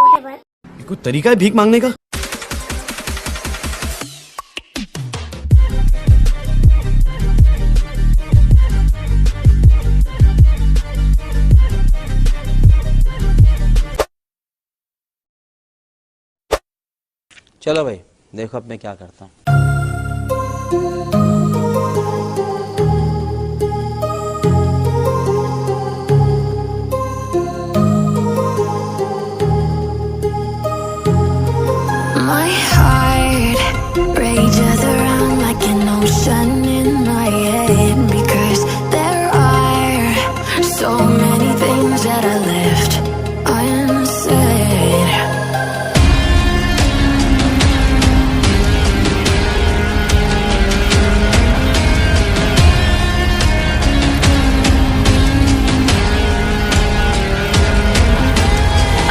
whatever. कोई तरीका है भीख मांगने का? चलो भाई देखो अब मैं क्या करता हूँ। My heart rages around like an ocean in my head, because there are so many things that I left unsaid.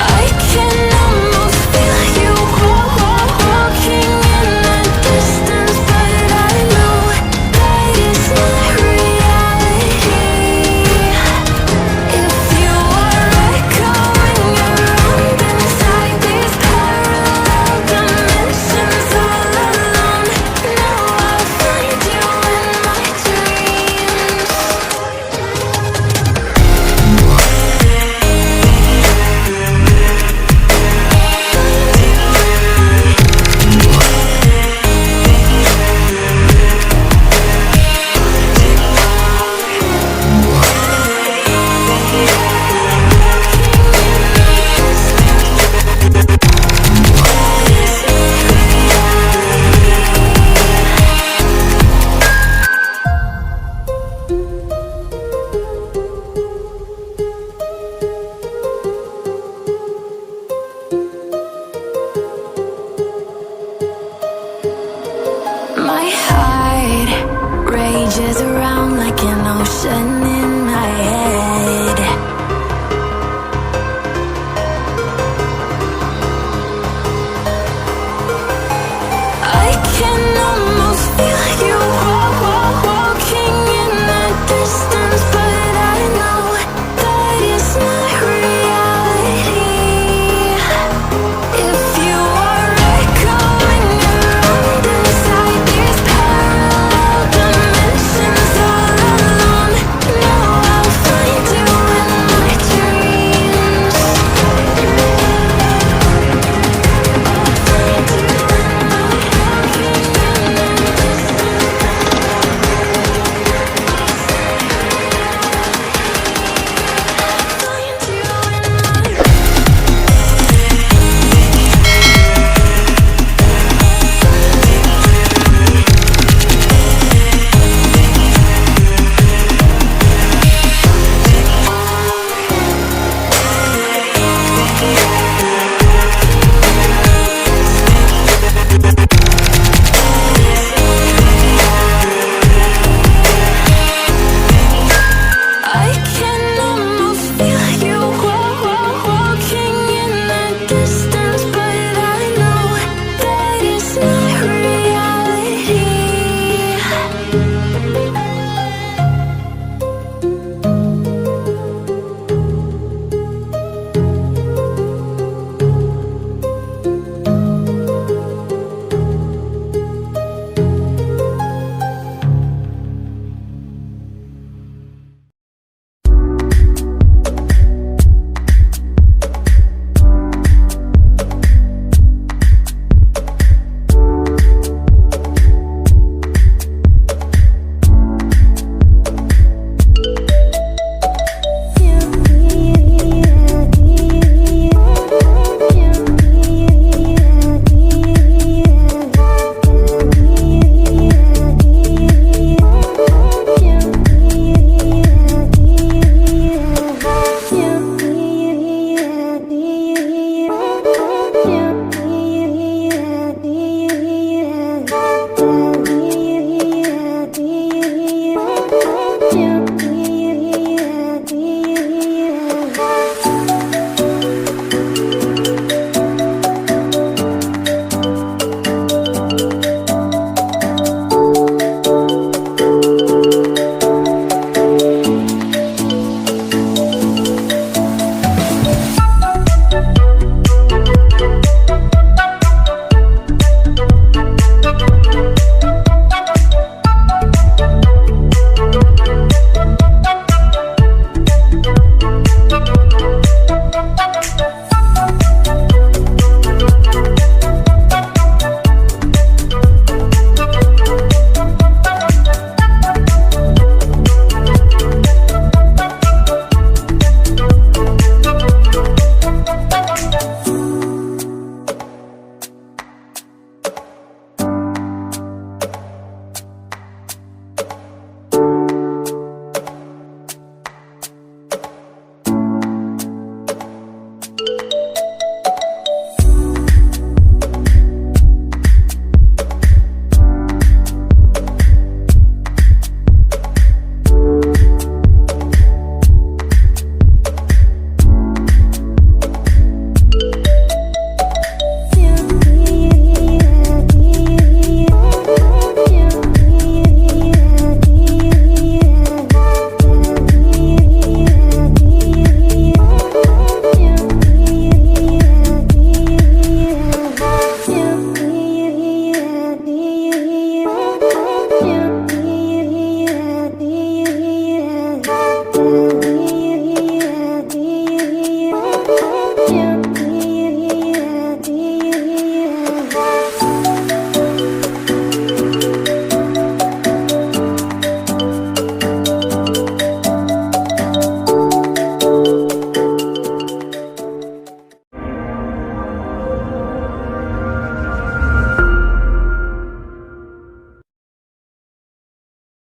I can almost feel you walking in the distance, but I know that it's not reality. If you are echoing around inside these parallel dimensions all alone, now I'll find you in my dreams. My heart rages around like an ocean